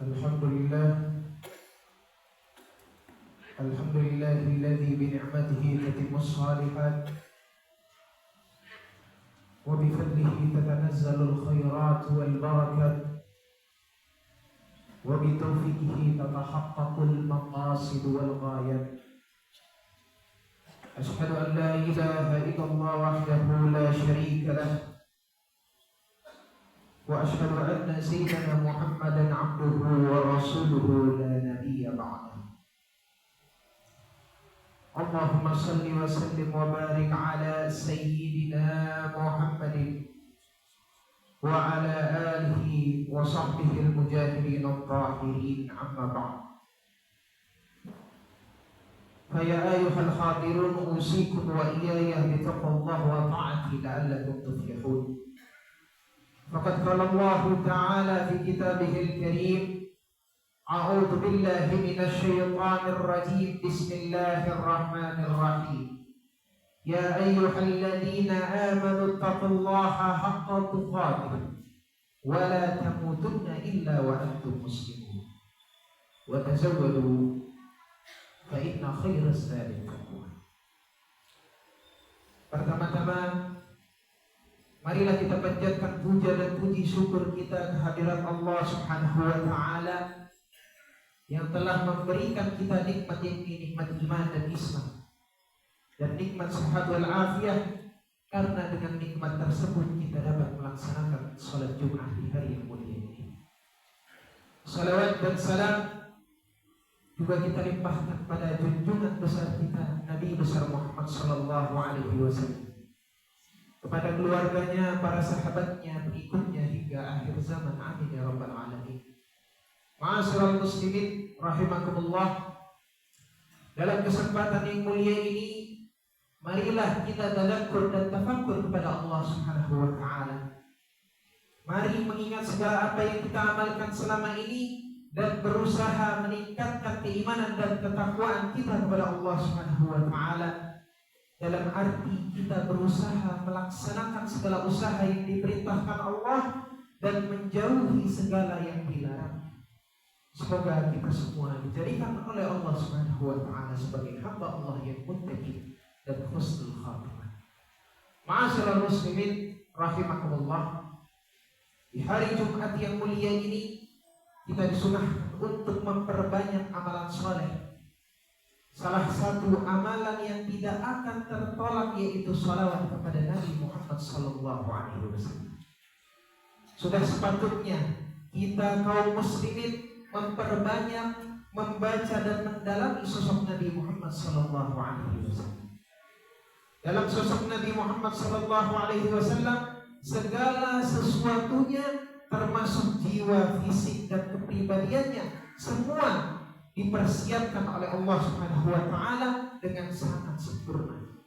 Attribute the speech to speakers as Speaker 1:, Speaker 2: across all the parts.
Speaker 1: Alhamdulillah, alhamdulillahilladzi bi ni'matihi tatimmus shalihat wa bi fadlihi tatanazzalul khairat wal barakat wa bi tawfiqihi tatahaqqaqul maqasid wal ghayat. Ashhadu an la ilaha illallah wahdahu la syarika lah wa ashhadu anna sayyidana Muhammadan 'abduhu wa rasuluhu la nabiyya ba'dahu. Allahumma salli wa sallim wa barik ala sayyidina Muhammadin wa ala alihi wa sahbihi al-mujahidin al-tahirin, amma ba'd. Faya ayyuhal hadirun usikum wa iyaya bitaqwallahi wa ta'ati la'allakum tuflihun. Faqad qala Allah Ta'ala fi kitabihil karim, a'udzu billahi minasy syaithanir rajim, bismillahirrahmanirrahim. Ya ayyuhalladzina amanu taqullaha haqqa tuqatih wa la tamutunna illa wa antum muslimun wa tazawwadu fa inna khairaz zadi taqwa. Pertama-tama, marilah kita panjatkan puja dan puji syukur kita kehadirat Allah Subhanahu wa Ta'ala yang telah memberikan kita nikmat yang ini, nikmat iman dan Islam dan nikmat sehat wal afiyah. Karena dengan nikmat tersebut kita dapat melaksanakan salat Jumat di hari yang mulia ini. Salawat dan salam juga kita limpahkan pada junjungan besar kita, Nabi besar Muhammad sallallahu alaihi wasallam, kepada keluarganya, para sahabatnya, pengikutnya hingga akhir zaman. Amin ya rabbal alamin. Ma'asyiral muslimin rahimakumullah. Dalam kesempatan yang mulia ini, marilah kita tadabur dan tafakkur kepada Allah Subhanahu wa Ta'ala. Mari mengingat segala apa yang kita amalkan selama ini dan berusaha meningkatkan keimanan dan ketakwaan kita kepada Allah Subhanahu wa Ta'ala. Dalam arti kita berusaha melaksanakan segala usaha yang diperintahkan Allah dan menjauhi segala yang dilarang. Semoga kita semua dijadikan oleh Allah Subhanahu wa Ta'ala sebagai hamba Allah yang muttaqin dan husnul khatimah. Ma'asyiral muslimin rahimakumullah. Di hari Jumat yang mulia ini kita disunahkan untuk memperbanyak amalan soleh. Salah satu amalan yang tidak akan tertolak yaitu salawat kepada Nabi Muhammad sallallahu alaihi wasallam. Sudah sepatutnya kita kaum muslimin memperbanyak membaca dan mendalami sosok Nabi Muhammad sallallahu alaihi wasallam. Dalam sosok Nabi Muhammad sallallahu alaihi wasallam, segala sesuatunya termasuk jiwa, fisik dan kepribadiannya semua dipersiapkan oleh Allah Subhanahu wa Ta'ala dengan sangat sempurna.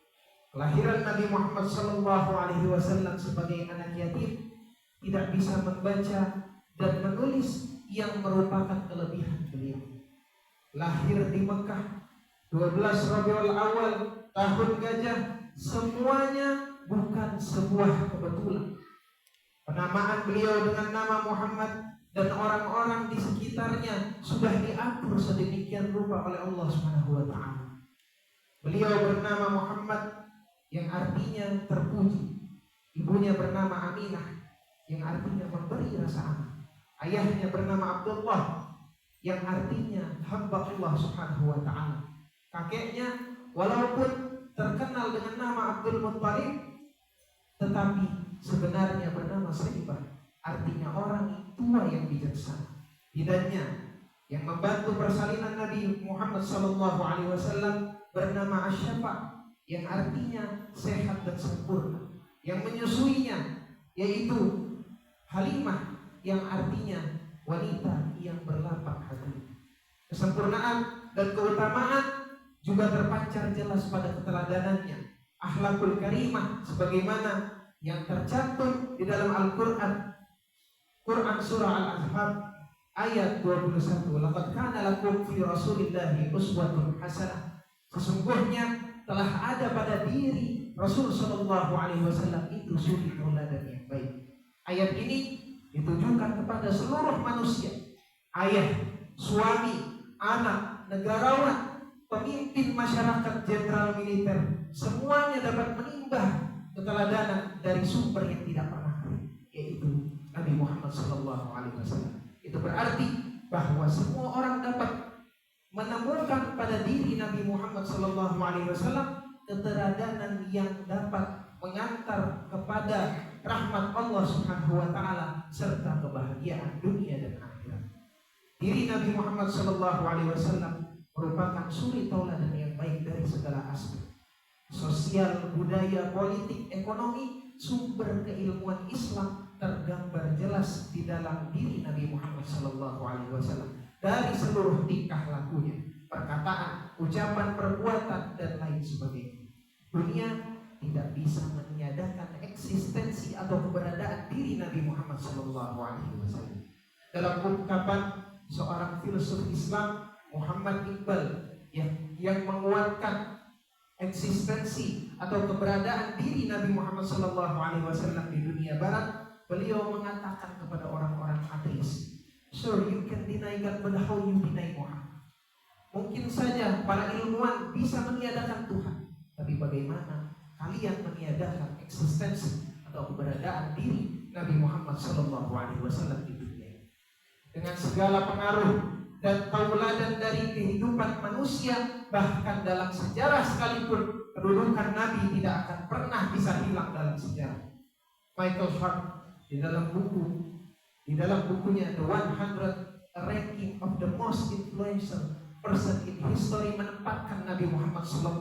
Speaker 1: Kelahiran Nabi Muhammad sallallahu alaihi wasallam sebagai anak yatim, tidak bisa membaca dan menulis yang merupakan kelebihan beliau. Lahir di Mekah 12 Rabiul Awal tahun gajah, semuanya bukan sebuah kebetulan. Penamaan beliau dengan nama Muhammad dan orang-orang di sekitarnya sudah diatur sedemikian rupa oleh Allah Subhanahu wa Ta'ala. Beliau bernama Muhammad yang artinya terpuji. Ibunya bernama Aminah yang artinya memberi rasa aman. Ayahnya bernama Abdullah yang artinya hamba Allah Subhanahu wa Ta'ala. Kakeknya walaupun terkenal dengan nama Abdul Muttalib, tetapi sebenarnya bernama Saibah, artinya orang tua yang bijaksana. Bidannya yang membantu persalinan Nabi Muhammad sallallahu alaihi wasallam bernama Asy-Syafa yang artinya sehat dan sempurna. Yang menyusuinya yaitu Halimah yang artinya wanita yang berlapang hati. Kesempurnaan dan keutamaan juga terpancar jelas pada keteladanannya, akhlakul karimah sebagaimana yang tercantum di dalam Al-Quran. Quran surah Al-Ahzab ayat 21, laqad kana lakum fi rasulillahi uswatun hasanah. Sesungguhnya telah ada pada diri Rasul sallallahu alaihi wasallam itu suri tauladan yang baik. Ayat ini ditujukan kepada seluruh manusia, ayah, suami, anak, negarawan, pemimpin masyarakat, jenderal militer, semuanya dapat menimba keteladanan dari sumber yang tidak pernah kering, yaitu Nabi Muhammad SAW. Itu berarti bahwa semua orang dapat menemukan pada diri Nabi Muhammad SAW keteladanan yang dapat mengantar kepada rahmat Allah Subhanahu wa taala serta kebahagiaan dunia dan akhirat. Diri Nabi Muhammad SAW merupakan suri tauladan yang baik dari segala aspek. Sosial, budaya, politik, ekonomi, sumber keilmuan Islam tergambar jelas di dalam diri Nabi Muhammad SAW dari seluruh tingkah lakunya, perkataan, ucapan, perbuatan, dan lain sebagainya. Dunia tidak bisa meniadakan eksistensi atau keberadaan diri Nabi Muhammad SAW. Dalam ungkapan seorang filsuf Islam, Muhammad Iqbal, yang menguatkan eksistensi atau keberadaan diri Nabi Muhammad SAW di dunia barat, beliau mengatakan kepada orang-orang ateis, "Sir, you can deny God, but how you deny Muhammad?" Mungkin saja para ilmuwan bisa meniadakan Tuhan, tapi bagaimana kalian meniadakan eksistensi atau keberadaan diri Nabi Muhammad SAW di dunia? Dengan segala pengaruh dan tauladan dari kehidupan manusia, bahkan dalam sejarah sekalipun, kedudukan Nabi tidak akan pernah bisa hilang dalam sejarah. Michael Hart di dalam bukunya The 100 Ranking of the Most Influential Person in History menempatkan Nabi Muhammad SAW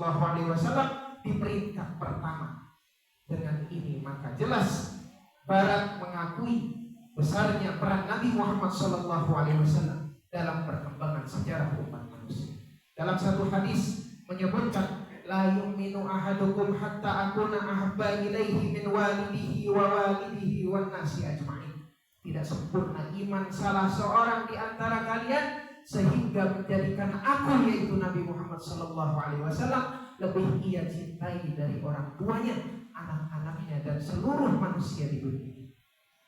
Speaker 1: di peringkat pertama. Dengan ini maka jelas Barat mengakui besarnya peran Nabi Muhammad SAW dalam perkembangan sejarah umat manusia. Dalam satu hadis menyebutkan, la yu'minu ahadukum hatta akuna ahabba ilaihi min walidihi wa walidihi wan nasi ajma'in. Tidak sempurna iman salah seorang di antara kalian sehingga menjadikan aku, yaitu Nabi Muhammad SAW, lebih ia cintai dari orang tuanya, anak-anaknya, dan seluruh manusia di dunia.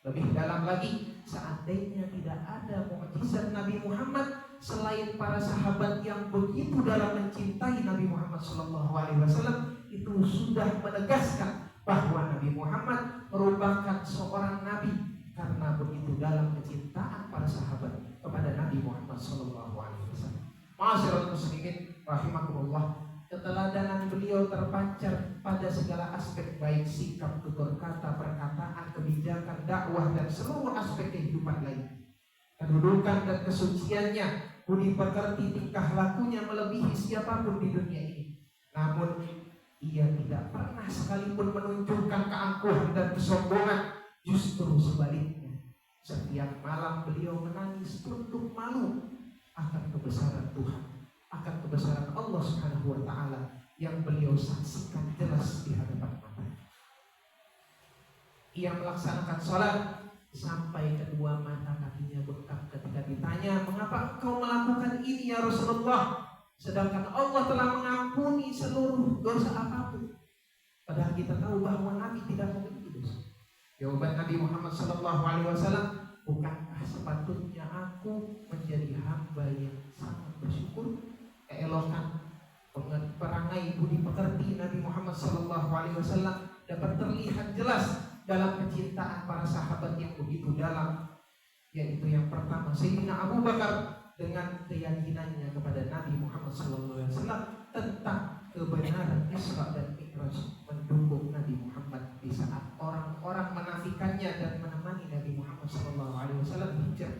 Speaker 1: Lebih dalam lagi, seandainya tidak ada mukjizat Nabi Muhammad selain para sahabat yang begitu dalam mencintai Nabi Muhammad SAW, itu sudah menegaskan bahwa Nabi Muhammad merupakan seorang nabi karena begitu dalam kecintaan para sahabat kepada Nabi Muhammad SAW. Ma'asyiral muslimin rahimakumullah, keteladanan beliau terpancar pada segala aspek, baik sikap, tutur kata, perkataan, kebijakan, dakwah, dan seluruh aspek kehidupan lain. Kedudukan dan kesuciannya, budi pekerti, tingkah lakunya melebihi siapapun di dunia ini. Namun ia tidak pernah sekalipun menunjukkan keangkuhan dan kesombongan. Justru sebaliknya, setiap malam beliau menangis tunduk malu akan kebesaran Tuhan, akan kebesaran Allah Subhanahu wa taala yang beliau saksikan jelas di hadapan mata. Ia melaksanakan sholat sampai kedua mata kakinya bengkak ketika ditanya, "Mengapa engkau melakukan ini ya Rasulullah? Sedangkan Allah telah mengampuni seluruh dosa apapun." Padahal kita tahu bahwa Nabi tidak memiliki dosa. Jawaban Nabi Muhammad SAW, "Bukankah sepatutnya aku menjadi hamba yang sangat bersyukur?" Keelokan perangai budi pekerti Nabi Muhammad SAW dapat terlihat jelas dalam kecintaan para sahabat yang begitu dalam, yaitu yang pertama Sayyidina Abu Bakar dengan keyakinannya kepada Nabi Muhammad SAW tentang kebenaran Isra dan Mi'raj, mendukung Nabi Muhammad di saat orang-orang menafikannya dan menemani Nabi Muhammad SAW hijrah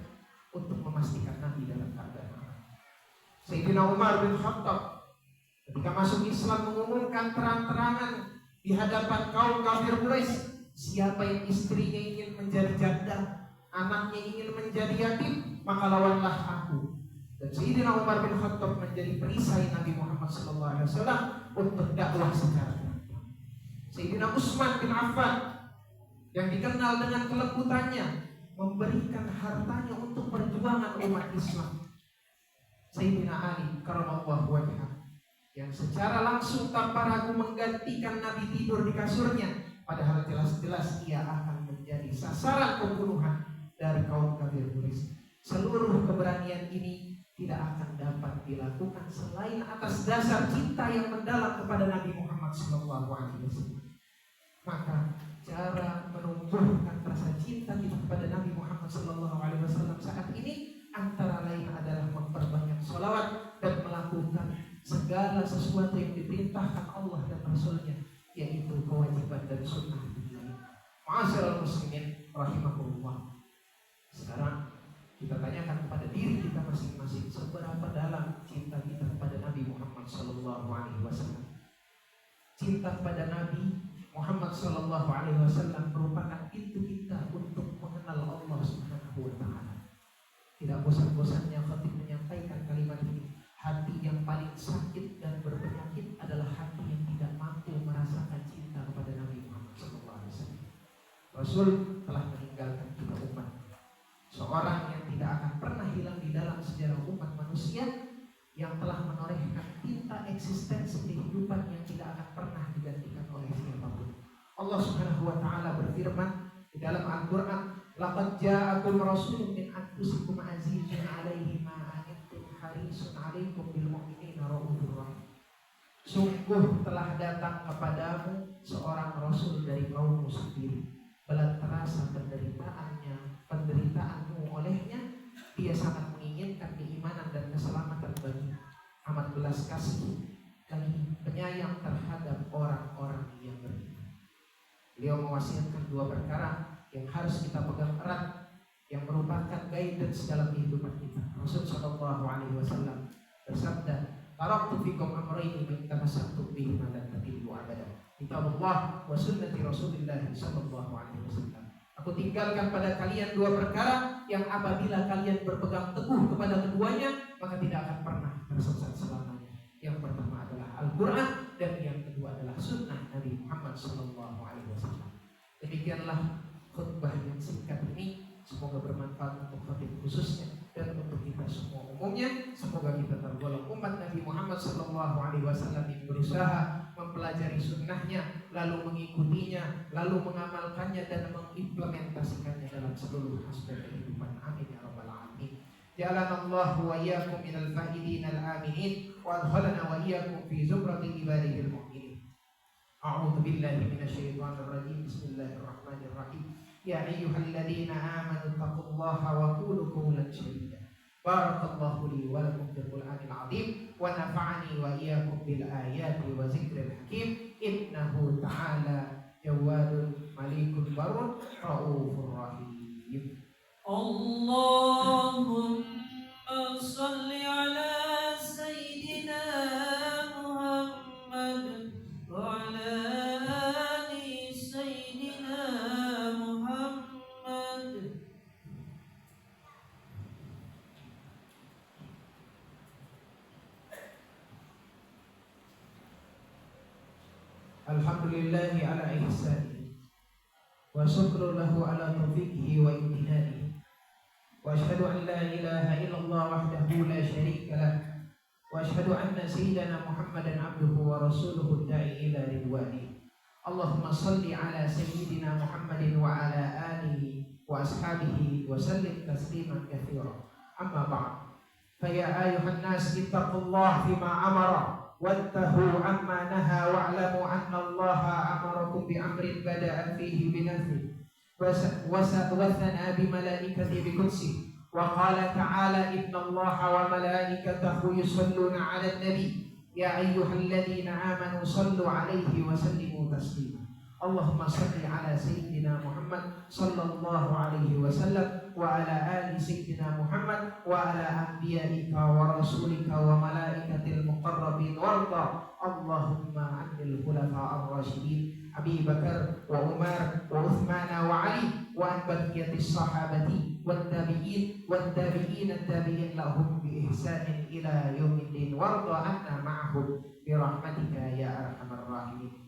Speaker 1: untuk memastikan Nabi dalam keadaan aman. Sayyidina Umar bin Khattab ketika masuk Islam mengumumkan terang-terangan di hadapan kaum kafir Quraisy, siapa yang istrinya ingin menjadi janda, anaknya ingin menjadi yatim, maka lawanlah aku. Dan Sayyidina Umar bin Khattab menjadi perisai Nabi Muhammad SAW untuk dakwah secara terang. Sayyidina Utsman bin Affan yang dikenal dengan kelembutannya memberikan hartanya untuk perjuangan umat Islam. Sayyidina Ali karramallahu wajhah yang secara langsung tanpa ragu menggantikan Nabi tidur di kasurnya, padahal jelas-jelas ia akan menjadi sasaran pembunuhan dari kaum kafir Quraisy. Seluruh keberadaan pemberanian ini tidak akan dapat dilakukan selain atas dasar cinta yang mendalam kepada Nabi Muhammad SAW. Maka cara menumbuhkan rasa cinta kita kepada Nabi Muhammad SAW saat ini antara lain adalah memperbanyak sholawat dan melakukan segala sesuatu yang diperintahkan Allah dan Rasulnya, yaitu kewajiban dan sunnah. Ma'asyiral muslimin rahimakumullah. Sekarang kita tanyakan kepada diri kita masing-masing, seberapa dalam cinta kita kepada Nabi Muhammad SAW. Cinta kepada Nabi Muhammad SAW merupakan pintu kita untuk mengenal Allah Subhanahu wa Ta'ala. Tidak bosan-bosannya khatib menyampaikan kalimat ini. Hati yang paling sakit dan berpenyakit adalah hati yang tidak mampu merasakan cinta kepada Nabi Muhammad SAW. Rasul telah meninggalkan kita umat, seorang yang tidak akan pernah hilang di dalam sejarah umat manusia, yang telah menorehkan tinta eksistensi kehidupan yang tidak akan pernah digantikan oleh siapapun. Allah Subhanahu wa Ta'ala berfirman di dalam Al-Quran, "Laqad ja'akum rasulun min anfusikum azizun 'alaihi ma anittum harisun 'alaikum bil mu'minina raufur rahim." Sungguh telah datang kepadamu seorang rasul dari kaummu sendiri, belat terasa penderitaanmu olehnya. Dia sangat menginginkan keimanan dan keselamatan bagi, amat belas kasih lagi penyayang terhadap orang-orang yang beriman. Beliau mewasiatkan dua perkara yang harus kita pegang erat, yang merupakan guidance dalam kehidupan kita. Rasul sallallahu alaihi wasallam bersabda, "Taraktu fikum amrayni in tamassaktum bihima lan tadillu abadan. Kitabullah wa sunnati Rasulillah sallallahu alaihi wasallam." Aku tinggalkan pada kalian dua perkara yang apabila kalian berpegang teguh kepada keduanya, maka tidak akan pernah tersesat selamanya. Yang pertama adalah Al-Quran dan yang kedua adalah sunnah Nabi Muhammad SAW. Demikianlah khutbah yang singkat ini. Semoga bermanfaat untuk khatib khususnya dan untuk kita semua umumnya. Semoga kita tergolong umat Nabi Muhammad SAW yang berusaha mempelajari sunnahnya, lalu mengikutinya, lalu mengamalkannya dan mengimplementasikannya dalam seluruh aspek kehidupan. Amin ya rabbal alamin. Ja'alanallahu wa iyyakum minal faizin al-aminin wa adkhalana wa iyyakum fi zumratil ibadil mu'minin. A'udzu billahi minasyaitonir rajim. Bismillahirrahmanirrahim. Ya ayyuhalladzina amanu taqullaha wa qulu qawlan sadida. Barakallahu li wa lakum fil Qur'anil 'azim wa nafa'ani wa iyyakum bil ayati wa zikril hakim. Innahu ta'ala jawadun malikun barun raufur rahim. Allahumma shalli ala sayyidina Muhammad wa ala ali sayyidina Muhammad. Alhamdulillahi ala ihsanihi wa syukru lahu ala taufiqihi wa imtinanihi wa asyhadu an la ilaha illallah wahdahu la syarika lah wa asyhadu anna sayyidana Muhammadan abduhu wa rasuluhu da'i ila ridwani. Allahumma salli ala sayyidina Muhammadin wa ala alihi wa ashabihi wa sallim tasliman katsira. Amma ba'd. Fa ya ayyuhan nas ittaqullaha fima amara وانتهوا عما نهى واعلموا أن الله أمركم بأمر بدأ فيه بنفسه وثنى بملائكته بقدسه وقال تعالى إن الله وملائكته يصلون على النبي يا أيها الذين آمنوا صلوا عليه وسلموا تسليما. اللهم صل على سيدنا محمد صلى الله عليه وسلم وعلى آل سيدنا محمد وعلى أنبيائك ورسولك وملائكة المقربين وارضى اللهم عن الخلفاء الراشدين أبي بكر وعمر وعثمان وعلي وعن بقية الصحابة والتابعين التابعين لهم بإحسان إلى يوم الدين وارضى عنا معهم برحمتك يا أرحم الراحمين.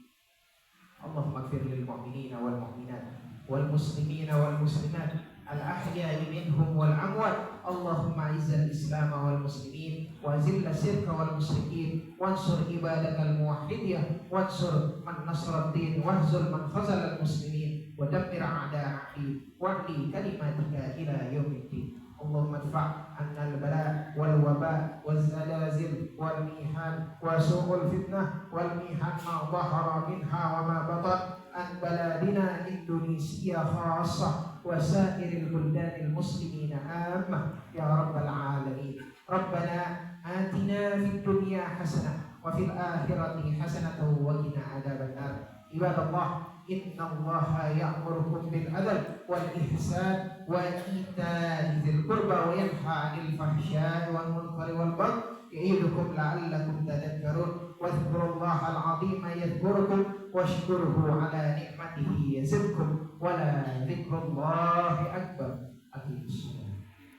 Speaker 1: Allahumma ighfir lil mu'minina wal mu'minat wal muslimina wal muslimat al ahya'i minhum wal amwat. Allahumma izzil islam wal muslimin wa zil syirka wal musyrikin wansur ibadakal muwahhidin wansur man nasara ad-din wahzul man khazala al muslimin wa dammir a'da'a'i wa'li kalimatika ila yaumiddin. Allahumma وادفع عنا البلاء والوباء والزلازل والميحان وسوء الفتنة والميحان ما ظهر منها وما بطن عن بلادنا إندونيسيا خاصة وسائر البلدان المسلمين عامة يا رب العالمين. ربنا آتنا في الدنيا حسنة وفي الآخرة حسنة وقنا عذاب النار. عباد الله إن الله يأمركم بالعدل والإحسان وإيتاء ذي القربى وينهى عن الفحشاء والمنكر والبغي يعظكم لعلكم تذكرون. واذكروا الله العظيم يذكركم واشكره على نعمته يزدكم ولا ذكر الله أكبر.